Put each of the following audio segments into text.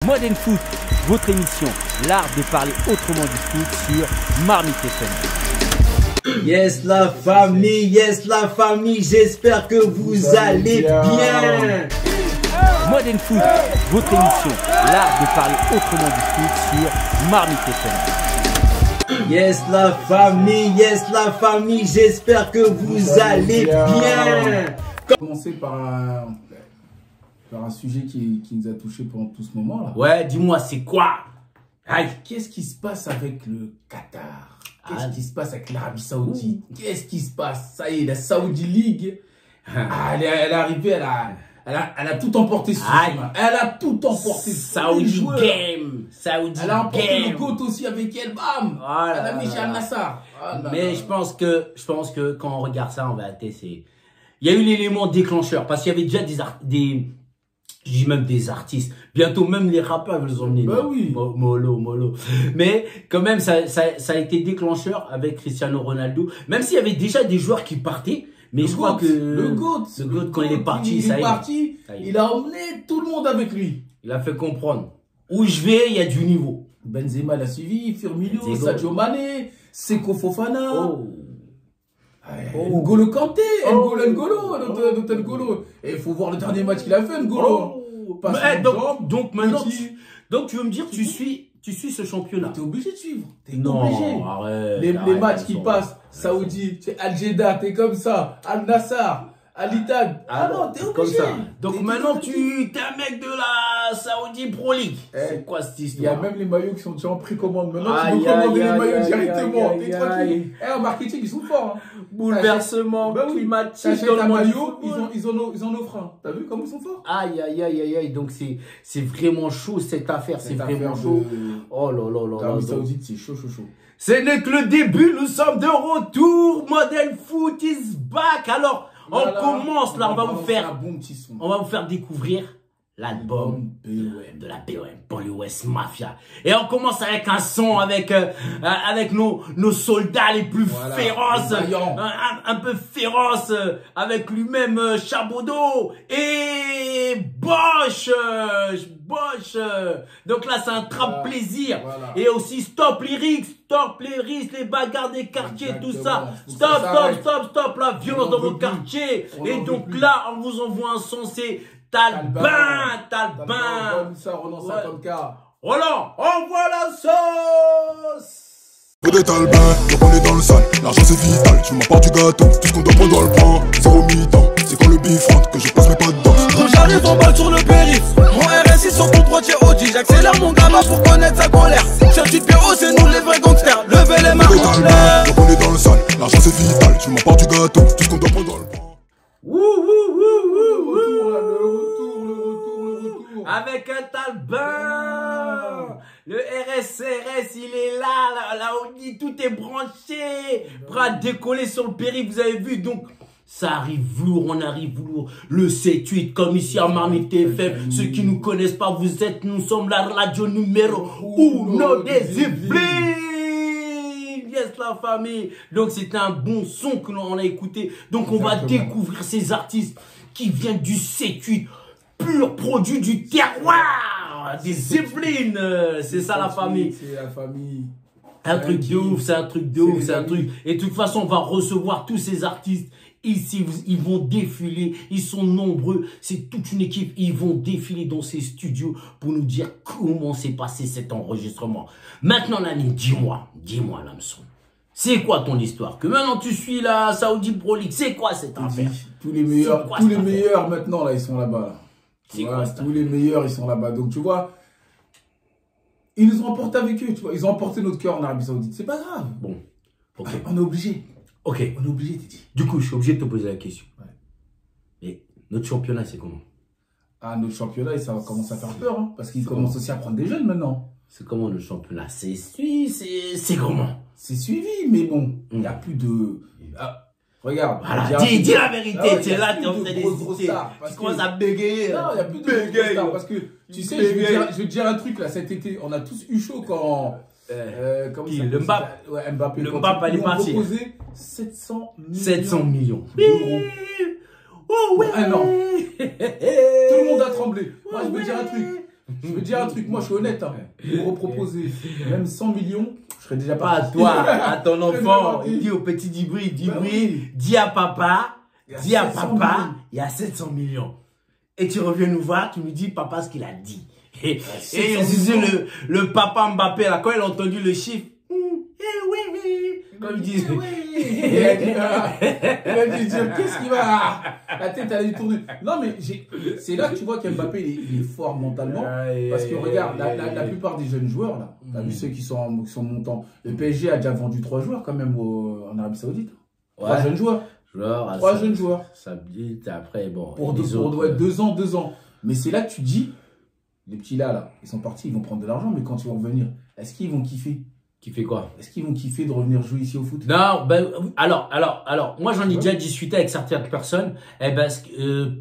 Modern Foot, votre émission, l'art de parler autrement du foot sur Marmite FM. Yes la famille, j'espère que vous allez bien. Modern Foot, votre émission, l'art de parler autrement du foot sur Marmite FM. Yes la famille, j'espère que vous allez bien. Commencer par un sujet qui nous a touché pendant tout ce moment là. Ouais, dis-moi, c'est quoi? Aïe. Qu'est-ce qui se passe avec le Qatar? Qu'est-ce qui se passe avec l'Arabie Saoudite? Qu'est-ce qui se passe? Ça y est, la Saudi League, elle est arrivée, elle a tout emporté sur ce chemin. Elle a tout emporté. Saudi Game. Elle a emporté le GOAT aussi avec elle, bam. Elle a mis chez Al Nassr. Mais je pense que quand on regarde ça, en vérité, c'est... Il y a eu l'élément déclencheur, parce qu'il y avait déjà je dis même des artistes. Bientôt, même les rappeurs veulent les emmener. Bah oui. Mollo. Mais quand même, ça a été déclencheur avec Cristiano Ronaldo. Même s'il y avait déjà des joueurs qui partaient. Mais je crois que le GOAT, quand il est parti, ça y est. Il a emmené tout le monde avec lui. Il a fait comprendre. Où je vais, il y a du niveau. Benzema l'a suivi, Firmino, Sadio Mané, Seko Fofana. N'Golo Kanté, N'Golo. Et il faut voir le dernier match qu'il a fait, N'Golo. Donc maintenant, tu veux me dire, tu suis ce championnat. T'es obligé de suivre. T'es non, obligé. Arrête, les matchs qui passent, Saoudi, Al Jeddah, t'es comme ça, Al Nassr, Al Ittihad. Ah non, t'es obligé. Comme ça. Donc maintenant, tu es un mec de la Saudi Pro League. C'est quoi cette histoire? Il y a même les maillots qui sont déjà en précommande. Maintenant, tu peux commander les maillots directement. T'es tranquille. En marketing, ils sont forts. Bouleversement climatique. T'achètes un maillot, ils en offrent un. T'as vu comme ils sont forts? Aïe. Donc c'est vraiment chaud cette affaire. C'est vraiment chaud. Oh là. L'Arabie Saoudite, c'est chaud. Ce n'est que le début. Nous sommes de retour. Modern Foot is back. Alors, on commence là. On va vous faire découvrir l'album de la BOM, Banlieue Ouest Mafia. Et on commence avec un son avec nos soldats les plus féroces, un peu féroces, avec lui-même Chabodo et Bosch. Donc là c'est un trap plaisir. Voilà. Et aussi stop lyrics, les bagarres des quartiers, tout ça. Stop la violence dans vos quartiers. Et donc là on vous envoie un son, c'est Talbin. Roland 50K. Roland, envoie la sauce. Que des Talbin, donc on est dans le sale. L'argent c'est vital, tu m'as pas du gâteau. Tout ce qu'on doit prendre, on doit le prendre. Zéro mi-temps, c'est quand le bif rentre que je passe mes pas dedans. Quand j'arrive en bas sur le périph', mon RSI sur ton droitier Audi. J'accélère mon gamin pour connaître sa colère. Certitude Pierrot, c'est nous les vrais gangsters. Levez les mains en l'air. Donc on est dans le sale, l'argent c'est vital, tu m'as pas du gâteau. Tout ce qu'on doit prendre, on doit le prendre. Le retour. Avec un Talbin. Le RSRS, il est là, on dit tout est branché, prêt à décoller sur le périph', vous avez vu, donc ça arrive lourd, on arrive lourd, le 7-8 comme ici à Marmite FM, ceux qui nous connaissent pas, nous sommes la radio numéro 1 des Yvelines. Yes la famille, donc c'était un bon son que l'on a écouté, donc on va découvrir ces artistes qui viennent du 7-8, pur produit du terroir. Des Yvelines, c'est ça la famille. C'est la famille. Un truc de ouf, c'est un truc de ouf, c'est un truc. Et de toute façon, on va recevoir tous ces artistes ici. Ils vont défiler, ils sont nombreux. C'est toute une équipe. Ils vont défiler dans ces studios pour nous dire comment s'est passé cet enregistrement. Maintenant, Nani, dis-moi, l'hameçon. C'est quoi ton histoire? Que maintenant tu suis la Saudi Pro League, c'est quoi cette affaire? Tous les meilleurs maintenant là, ils sont là-bas. Tous les meilleurs, ils sont là-bas. Donc, tu vois, ils nous ont emportés avec eux, tu vois. Ils ont emporté notre cœur en Arabie Saoudite. C'est pas grave. Bon, ok. On est obligé. Ok. On est obligé, Titi. Du coup, je suis obligé de te poser la question. Ouais. Mais notre championnat, c'est comment? Ah, notre championnat, ça va commencer à faire peur, hein, parce qu'ils commencent aussi à prendre des jeunes maintenant. C'est comment le championnat? C'est comment? C'est suivi, mais bon, il n'y a plus de... Regarde. Voilà, dis la vérité, tu es là, tu es en train d'hésiter. Tu commences à bégayer. Non, il n'y a plus de grosses stars parce que, tu sais, je vais te dire un truc là, cet été, on a tous eu chaud quand... le Mbappé. Ouais, Mbappé. Le Mbappé, elle est partie. Ils ont proposé 700 millions d'euros. Oh ouais. Un an. Tout le monde a tremblé. Moi, je veux dire un truc. Je veux dire un truc, moi je suis honnête, hein. Vous reproposez même 100 millions, je serais déjà pas à toi, à ton enfant. Il dit au petit Dibri, dis à papa, il y a 700 millions. Et tu reviens nous voir, tu nous dis papa ce qu'il a dit. Et le papa Mbappé, là, quand il a entendu le chiffre, comme il dit, il a dit, qu'est-ce qu'il va, la tête elle a dû tourner. Non mais c'est là que tu vois qu'Mbappé il est fort mentalement, parce que regarde, la plupart des jeunes joueurs là, t'as vu ceux qui sont montants, le PSG a déjà vendu 3 joueurs quand même en Arabie Saoudite. 3 jeunes joueurs. 3 jeunes joueurs. Ça me dit, après bon. Pour 2 ans. Mais c'est là que tu dis, les petits là, ils sont partis, ils vont prendre de l'argent, mais quand ils vont revenir, est-ce qu'ils vont kiffer? Kiffer quoi? Est-ce qu'ils vont kiffer de revenir jouer ici au foot? Non, ben, alors, moi j'en ai déjà discuté avec certaines personnes, eh ben,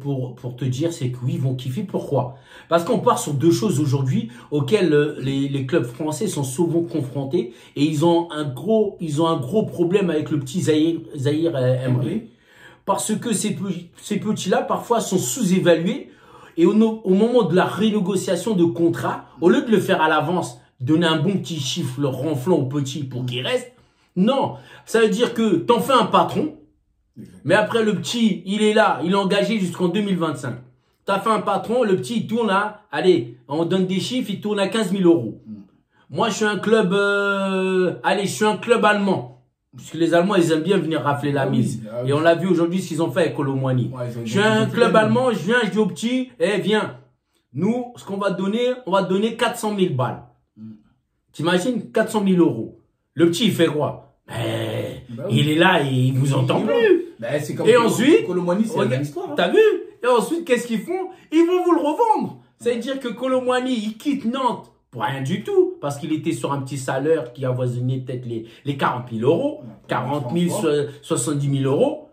pour te dire, c'est que oui, ils vont kiffer. Pourquoi? Parce qu'on part sur 2 choses aujourd'hui auxquelles les clubs français sont souvent confrontés, et ils ont un gros problème avec le petit Zahir Emery, parce que ces petits-là parfois sont sous-évalués, et au moment de la renégociation de contrat, au lieu de le faire à l'avance, donner un bon petit chiffre, le renflant au petit pour qu'il reste. Non, ça veut dire que t'en fais un patron, mais après le petit, il est là, il est engagé jusqu'en 2025. T'as fait un patron, le petit, il tourne à, allez, on donne des chiffres, il tourne à 15 000 €. Moi, je suis un club, je suis un club allemand. Parce que les Allemands, ils aiment bien venir rafler la mise. Et on l'a vu aujourd'hui ce qu'ils ont fait avec Kolo Muani. Je suis un club allemand, je viens, je dis au petit, viens. Nous, ce qu'on va donner, on va donner 400 000 balles. T'imagines 400 000 €. Le petit, il fait quoi? Il est là et il vous entend plus. Et ensuite, t'as vu? Et ensuite, qu'est-ce qu'ils font? Ils vont vous le revendre. Ça veut dire que Kolo Muani, il quitte Nantes pour rien du tout. Parce qu'il était sur un petit salaire qui avoisinait peut-être les 40 000 €. 40 000, 70 000 €.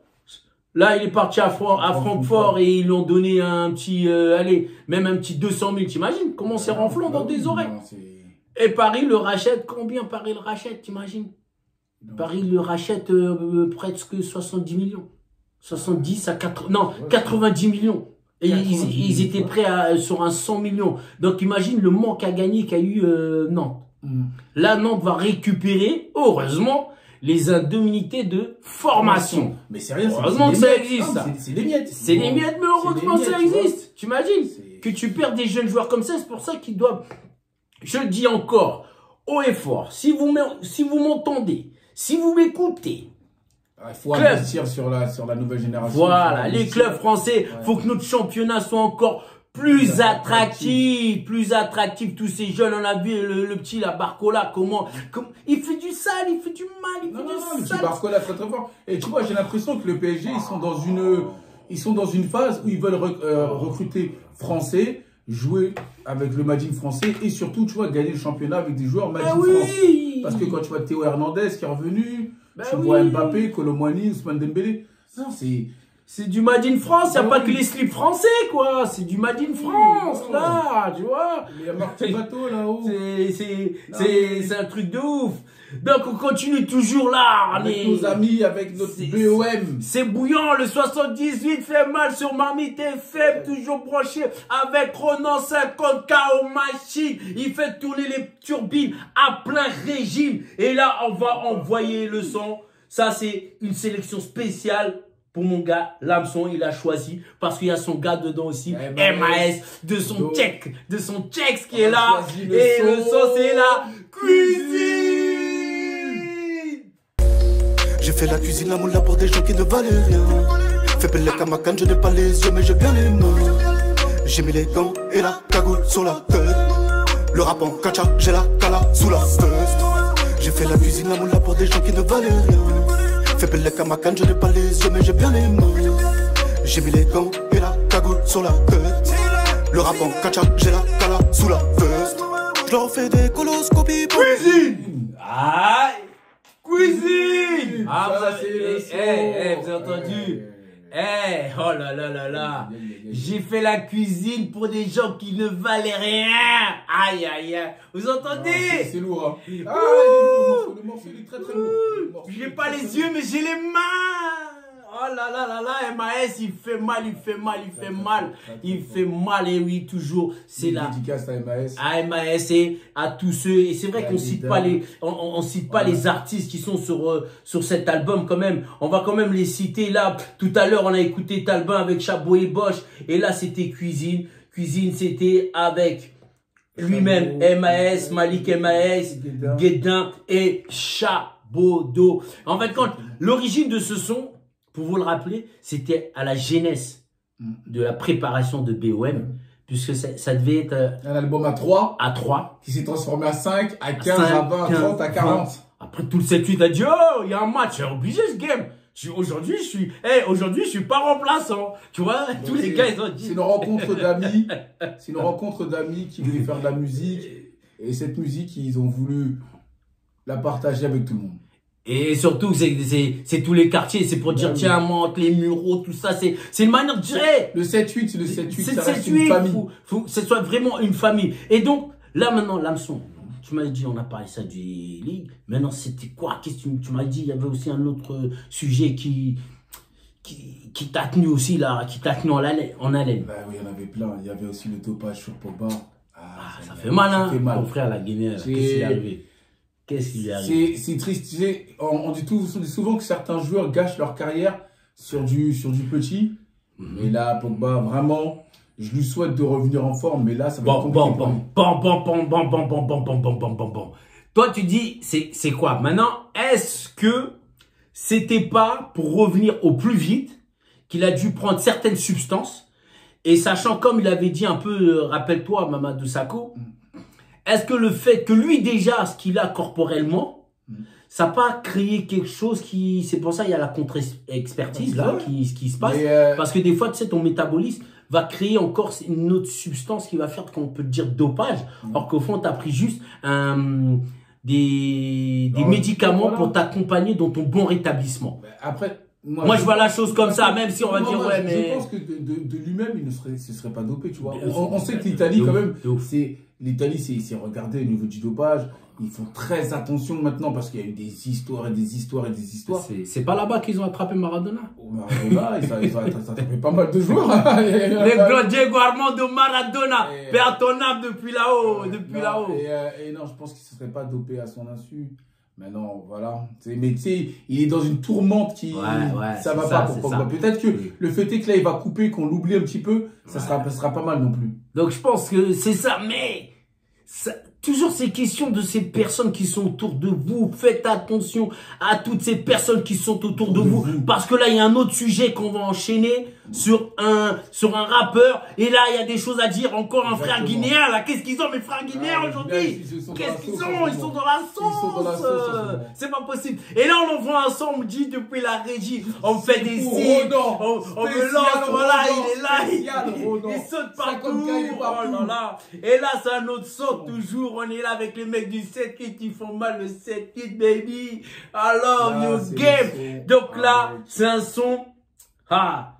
Là, il est parti à Francfort et ils lui ont donné un petit, même un petit 200 000. T'imagines comment c'est renflant dans des oreilles? Et Paris le rachète, combien Paris le rachète, t'imagines? Paris le rachète presque 70 millions. 70 à 80, non, 90 millions. Et ils étaient prêts sur un 100 millions. Donc imagine le manque à gagner qu'a eu Nantes. Là, Nantes va récupérer, heureusement, les indemnités de formation. Mais c'est rien, heureusement que ça existe. C'est des miettes. C'est des miettes, mais heureusement ça existe. Tu imagines que tu perds des jeunes joueurs comme ça, c'est pour ça qu'ils doivent... Je le dis encore, haut et fort, si vous m'entendez, si vous m'écoutez, il faut investir sur la nouvelle génération. Voilà, les clubs français, faut que notre championnat soit encore plus attractif, tous ces jeunes, on a vu le petit, la Barcola, comment, il fait du sale, il fait du mal, il fait du sale. Barcola très très fort. Et tu vois, j'ai l'impression que le PSG, ils sont dans une phase où ils veulent recruter français, jouer avec le Made in français et surtout, tu vois, gagner le championnat avec des joueurs Made in France. Parce que quand tu vois Théo Hernandez qui est revenu, tu vois Mbappé, Kolo Muani, Ousmane Dembélé. Non, c'est du Made in France, il n'y a pas que les slips français, quoi. C'est du Made in France, là, tu vois. Il y a Martin Bateau, là-haut. C'est un truc de ouf. Donc, on continue toujours là. Avec nos amis, avec notre BOM. C'est bouillant, le 78 fait mal sur Marmite FM, toujours branché avec Ronan 50K aux machines. Il fait tourner les turbines à plein régime. Et là, on va envoyer le son. Ça, c'est une sélection spéciale pour mon gars, l'hameçon, il a choisi parce qu'il y a son gars dedans aussi, MAS, de son Tchèque qui est là. Et le son, c'est la cuisine. J'ai fait la cuisine, la moula pour des gens qui ne valaient rien. Fais belle Kamakan, je n'ai pas les yeux, mais j'ai bien les mains. J'ai mis les gants et la cagoule sur la tête. Le rap en kacha, j'ai la cala sous la veste. J'ai fait la cuisine, la moula pour des gens qui ne valaient rien. Fais belle Kamakan, je n'ai pas les yeux, mais j'ai bien les mains. J'ai mis les gants et la cagoule sur la tête. Le rap en kacha, j'ai la cala sous la veste. Je leur fais des coloscopies. Cuisine. Aïe. Cuisine. Ah, vous avez entendu? Oh là là là là. J'ai fait la cuisine pour des gens qui ne valaient rien. Aïe aïe aïe. Vous entendez? C'est lourd, hein. Le morceau, il est très très lourd. J'ai pas les yeux, mais j'ai les mains. Oh là là là là, MAS, il fait mal, il fait mal, il fait mal. Il fait mal, et oui, toujours. C'est là. Dédicace à MAS. À MAS et à tous ceux. Et c'est vrai qu'on cite pas les, on cite pas les artistes qui sont sur cet album quand même. On va quand même les citer là. Tout à l'heure, on a écouté Talbin avec Chabot et Bosch. Et là, c'était Cuisine. Cuisine, c'était avec lui-même, MAS, Malik MAS, Guédin et Chabodo. En fait, quand l'origine de ce son, pour vous le rappeler, c'était à la genèse de la préparation de BOM, puisque ça devait être un album à 3. À 3. Qui s'est transformé à 5, à 15, à 20, à 30, à 40. Après tout le 7-8, a dit, oh, il y a un match, c'est obligé ce game. Aujourd'hui, je suis pas remplaçant. Tu vois, tous les gars, ils ont dit. C'est une rencontre d'amis. C'est une rencontre d'amis qui voulaient faire de la musique. Et cette musique, ils ont voulu la partager avec tout le monde. Et surtout, c'est tous les quartiers. C'est pour dire, tiens, monte les Mureaux, tout ça. C'est une manière de dire, le 7-8, c'est le 7-8. C'est le 7-8. Faut que ce soit vraiment une famille. Et donc, là, maintenant, l'hameçon. Tu m'as dit, on a parlé ça du League. Maintenant, c'était quoi? Qu'est-ce que tu m'as dit? Il y avait aussi un autre sujet qui t'a tenu aussi, là, qui t'a tenu en haleine. Bah oui, il y en avait plein. Il y avait aussi le dopage sur Pogba. Ça fait mal, hein? Mon frère, la Guinée, qu'est-ce qui est arrivé? Qu'est-ce qui est arrivé? C'est triste. Tu sais, on dit souvent que certains joueurs gâchent leur carrière sur du petit. Mais là, Pogba, vraiment, je lui souhaite de revenir en forme. Mais là, ça va être compliqué. Toi, tu dis, c'est quoi? Maintenant, est-ce que c'était pas pour revenir au plus vite qu'il a dû prendre certaines substances? Et sachant, comme il avait dit un peu, rappelle-toi, Mamadou Sakho, est-ce que le fait que lui, déjà, ce qu'il a corporellement, ça n'a pas créé quelque chose qui... C'est pour ça qu'il y a la contre-expertise, là, qui se passe. Parce que des fois, tu sais, ton métabolisme va créer encore une autre substance qui va faire qu'on peut dire dopage. Alors qu'au fond, tu as pris juste des médicaments pour t'accompagner dans ton bon rétablissement. Après... Moi, je vois la chose comme ça, même si on va dire, ouais, mais... Je pense que de lui-même, il ne se serait pas dopé, tu vois. On sait que l'Italie, quand même, l'Italie, c'est regardé au niveau du dopage. Ils font très attention maintenant parce qu'il y a eu des histoires et des histoires et des histoires. C'est pas là-bas qu'ils ont attrapé Maradona. Maradona, ils ont attrapé pas mal de joueurs. Les grands Diego Armando Maradona, paix à ton âme depuis là-haut, Et non, je pense qu'il ne se serait pas dopé à son insu. Mais non, voilà. Mais tu sais, il est dans une tourmente qui... ça va pas pour Pogba. Peut-être que le fait est que là, il va couper, qu'on l'oublie un petit peu, ça sera pas mal non plus. Donc je pense que c'est ça, mais... toujours ces questions de ces personnes qui sont autour de vous. Faites attention à toutes ces personnes qui sont autour de vous. Parce que là, il y a un autre sujet qu'on va enchaîner sur un rappeur. Et là, il y a des choses à dire. Encore un frère guinéen, là. Qu'est-ce qu'ils ont, mes frères guinéens, aujourd'hui? Qu'est-ce qu'ils ont? Ils sont dans la sauce. C'est pas possible. Et là, on envoie un son, on me dit depuis la régie. On fait des signes. On me lance, voilà, il est là. Il saute partout. Oh là là. Et là, c'est un autre son, toujours. On est là avec les mecs du 7-8 qui font mal, le 7-8, baby. I love you, game. Donc là, c'est un son.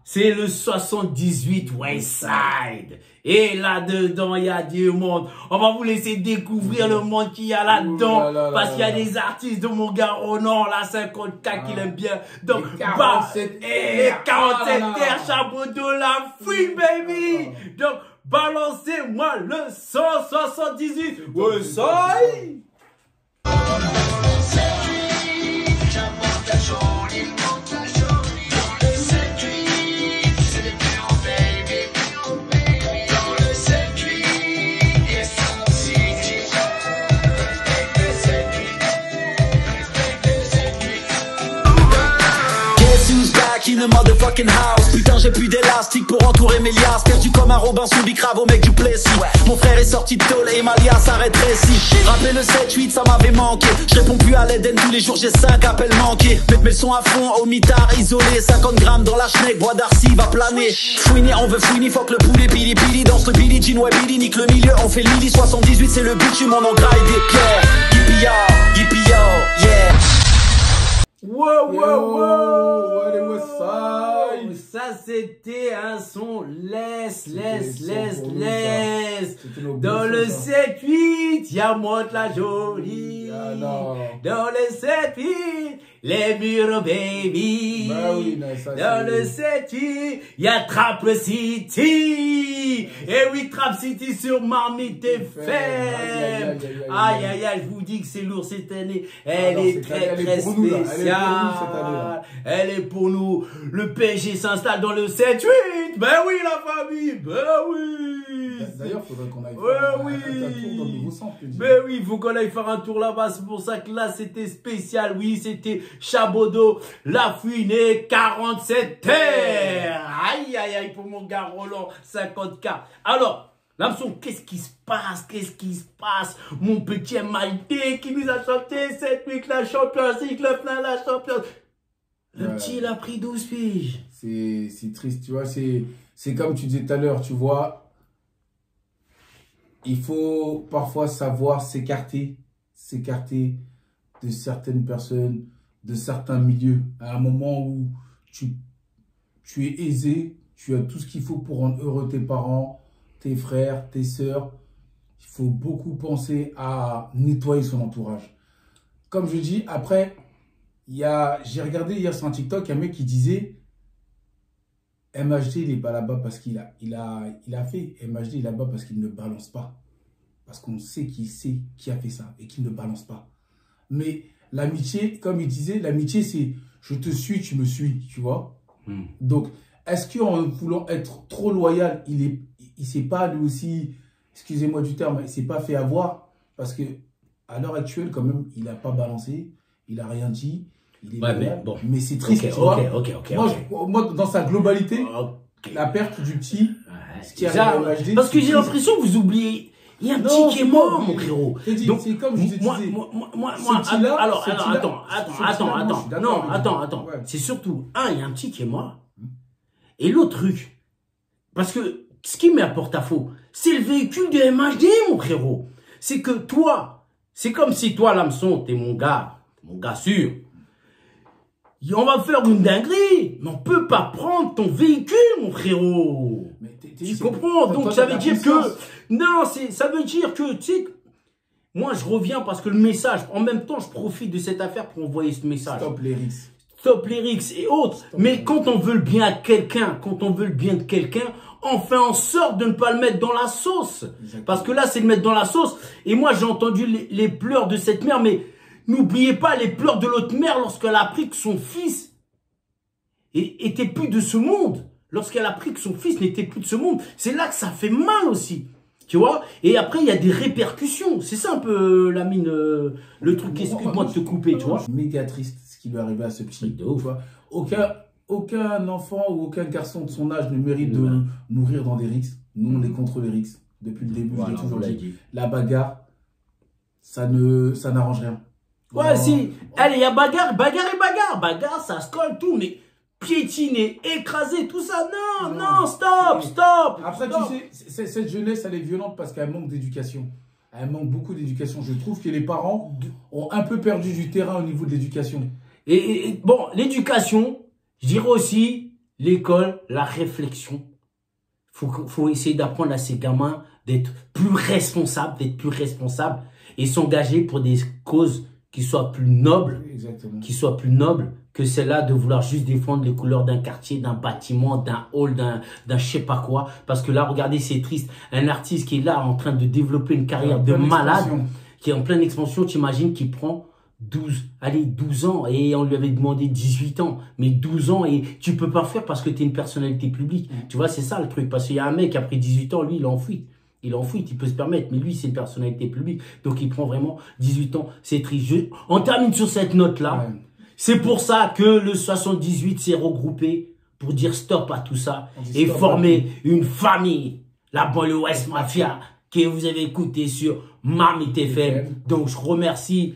C'est le 78 Westside. Et là-dedans, il y a du monde. On va vous laisser découvrir le monde qu'il y a là-dedans. Parce qu'il y a des artistes de mon gars Ronan, la 54 qu'il aime bien. Donc, 47 R, Chabodo, la free, baby. Donc, balancez-moi le 178 Westside. In the motherfucking house. Putain, j'ai plus d'élastique pour entourer mes liasses. Perdu comme un Robin sous bicrave au mec du Plessis. Mon frère est sorti de tôle et ma liasse arrête récit. Rappeler le 7-8, ça m'avait manqué. Je réponds plus à l'Eden tous les jours, j'ai 5 appels manqués. Mets le son à fond, au mitard isolé. 50 grammes dans la schneck, bois d'Arcy va planer. Fouini, on veut fouini, fuck le poulet, pili pili. Danse le Billie Jean, ouais Billy, nique le milieu. On fait Lily, 78, c'est le but, tu mon nom graille des pierres. Yippee yo, yeah. Wow, wow, wow. Allez, Westside. ça c'était un son laisse. Dans le 7-8, y'a Monte la Jolie. Dans le 7-8, les murs baby. Bah oui, non, ça, dans le 7-8, y'a Trap City. Et oui, Trap City sur Marmite FM. Aïe, je vous dis que c'est lourd cette année. Elle est très spéciale. Elle est pour nous. Le PSG s'installe dans le 7-8. Ben oui, la famille. Ben oui. D'ailleurs, il faudrait qu'on aille faire un tour dans le nouveau centre. Ben oui, il faut qu'on aille faire un tour là-bas. C'est pour ça que là, c'était spécial. Oui, c'était Chabodo, La Fouinée, 47 terres. Aïe, pour mon gars Roland, 50K. Alors, Lamson, qu'est-ce qui se passe? Mon petit Maïté qui nous a chanté cette nuit la Champions League, le plein la Champions. Le petit, il a pris 12 piges. C'est triste, tu vois. C'est comme tu disais tout à l'heure, tu vois. Il faut parfois savoir s'écarter de certaines personnes, de certains milieux. À un moment où tu es aisé, tu as tout ce qu'il faut pour rendre heureux tes parents, tes frères, tes sœurs. Il faut beaucoup penser à nettoyer son entourage. Comme je dis, après, j'ai regardé hier sur un TikTok, un mec qui disait MHD, il n'est pas là-bas parce qu'il a fait. MHD, il est là-bas parce qu'il ne balance pas. Parce qu'on sait qui a fait ça et qui ne balance pas. Mais l'amitié, comme il disait, l'amitié, c'est je te suis, tu me suis, tu vois. Donc, est-ce qu'en voulant être trop loyal, il s'est pas lui aussi, excusez-moi du terme, il s'est pas fait avoir? Parce que à l'heure actuelle, quand même, il n'a pas balancé, il n'a rien dit. Il est loyal, mais c'est triste, tu vois. Moi, dans sa globalité, la perte du petit, ce qui arrive à MHD, parce que j'ai l'impression que vous oubliez. Il y a un petit qui est mort, mon frérot. Donc, c'est comme je te disais. Attends. C'est surtout, il y a un petit qui est mort. Et l'autre truc, parce que ce qui met à porte-à-faux, c'est le véhicule de MHD, mon frérot. C'est que toi, c'est comme si toi, Lamson, t'es mon gars sûr. On va faire une dinguerie, mais on peut pas prendre ton véhicule, mon frérot. Tu comprends? Donc ça veut dire que... Non, ça veut dire que, tu sais, moi je reviens parce que le message, en même temps je profite de cette affaire pour envoyer ce message. Stop les rixes et autres. Mais quand on veut le bien à quelqu'un, on fait en sorte de ne pas le mettre dans la sauce. Exactement. Parce que là c'est le mettre dans la sauce. Et moi j'ai entendu les pleurs de cette mère, mais n'oubliez pas les pleurs de l'autre mère lorsqu'elle a appris que son fils était plus de ce monde. Lorsqu'elle a appris que son fils n'était plus de ce monde. C'est là que ça fait mal aussi. Tu vois? Et après, il y a des répercussions. C'est ça un peu, Lamine, le truc. Excuse-moi de te couper, tu vois? Méga triste ce qui lui est arrivé à ce petit. Tu vois? Aucun enfant ou aucun garçon de son âge ne mérite de mourir dans des rixes. Nous, on est contre les rixes. Depuis le début, je l'ai toujours dit. La bagarre, ça n'arrange rien. Ouais, si. Allez, il y a bagarre et bagarre. Bagarre, ça se colle, tout, mais... piétiner, écraser, tout ça. Non, stop. Après, tu sais, cette jeunesse, elle est violente parce qu'elle manque d'éducation. Elle manque beaucoup d'éducation. Je trouve que les parents ont un peu perdu du terrain au niveau de l'éducation. Et bon, l'éducation, je dirais aussi l'école, la réflexion. Faut essayer d'apprendre à ces gamins d'être plus responsables, et s'engager pour des causes qui soient plus nobles. Exactement. Qui soient plus nobles que celle-là de vouloir juste défendre les couleurs d'un quartier, d'un bâtiment, d'un hall, d'un je sais pas quoi. Parce que là, regardez, c'est triste. Un artiste qui est là en train de développer une carrière de malade, qui est en pleine expansion, t'imagines qu'il prend 12 ans et on lui avait demandé 18 ans. Mais 12 ans et tu peux pas faire parce que tu es une personnalité publique. Tu vois, c'est ça le truc. Parce qu'il y a un mec qui a pris 18 ans, lui, il est en fuite. Il peut se permettre, mais lui, c'est une personnalité publique. Donc, il prend vraiment 18 ans. C'est triste. On termine sur cette note-là. Ouais. C'est pour ça que le 78 s'est regroupé pour dire stop à tout ça et former une famille, la banlieue Ouest Mafia, que vous avez écouté sur Marmite FM. Donc, je remercie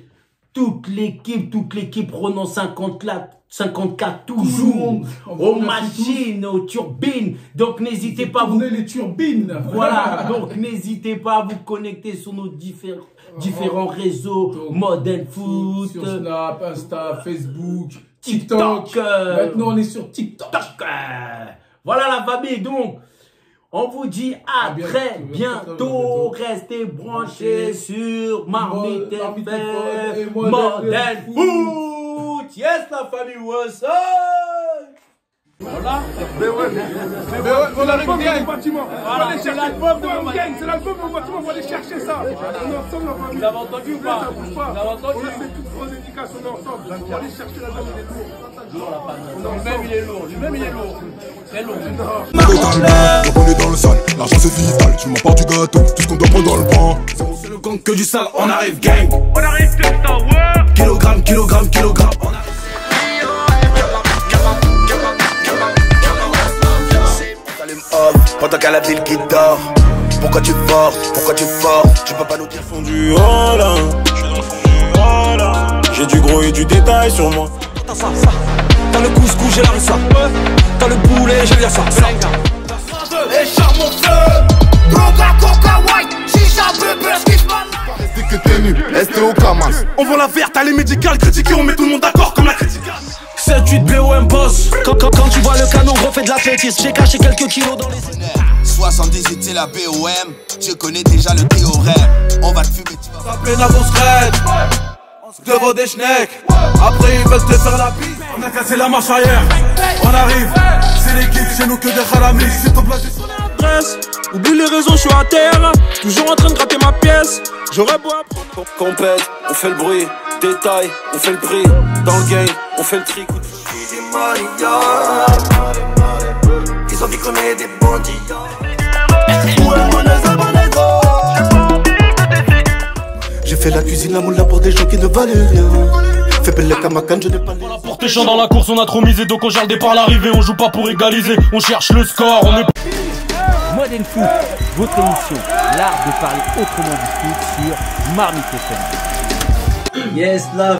toute l'équipe Renan 54 toujours aux machines, aux turbines. Donc n'hésitez pas à vous les turbines. Voilà, donc n'hésitez pas à vous connecter sur nos différents réseaux, Modern Foot, sur Snap, Insta, Facebook, TikTok. Maintenant, on est sur TikTok. Voilà la famille, donc. On vous dit à très bientôt. Restez branchés sur Marmite FM, Model Foot. Yes, la famille, what's up? Voilà. Mais on arrive bien. Voilà, c'est l'album de mon gang. C'est l'album de mon bâtiment, on va aller chercher ça. On est ensemble, la famille. Vous avez entendu ou pas? Vous avez entendu? On a fait toutes vos dédicaces, on est ensemble. On va aller chercher l'album, il est lourd. Lui-même, il est lourd. Lui-même, il est lourd. C'est lourd. On est dans le sale, l'argent c'est vital. Tu m'apportes du gâteau, tout ce qu'on doit prendre dans le pain. C'est le gang que du sale, on arrive gang. On arrive tout le temps, ouais. Kilogramme, kilogramme, kilogramme. Pendant qu'à la ville qui dort. Pourquoi tu forces, pourquoi tu forces? Tu peux pas nous dire fondu, oh là. J'ai du gros et du détail sur moi. T'as ça, ça. T'as le couscous, j'ai la rissa. T'as le poulet, j'ai bien ça. Et charme au feu. Droga, coca, white. Chicha, bébé, skip man. Dès que t'es nu, restez au camas. On vend la verte, t'as les médicales critiquées, on met tout le monde d'accord comme la critique. 7-8 BOM boss. Quand tu vois le canon, refait de l'athlétisme. J'ai caché quelques kilos dans les 78 c'est la BOM. Je connais déjà le théorème. On va te fumer, tu vas taper la grosse raide devant des schnecks. Après ils veulent te faire la bise. On a cassé la marche arrière. On arrive, c'est l'équipe chez nous que des halamis. C'est ton place sur l'adresse. Oublie les réseaux, je suis à terre. Toujours en train de gratter ma pièce. J'aurais beau apprendre. Compète, on fait le bruit. Détail, on fait le prix. Dans le game, on fait le tri. Ils ont dit qu'on est des bandits. J'ai fait la cuisine, la moula pour des gens qui ne valent rien. Fais belle Kamakan, je n'ai pas les... Voilà, pour tes chiens dans la course, on a trop misé. Donc on gère le départ à l'arrivée, on joue pas pour égaliser. On cherche le score, on est... Model Foot, votre émission, l'art de parler autrement du foot sur Marmite FM. Yes, love.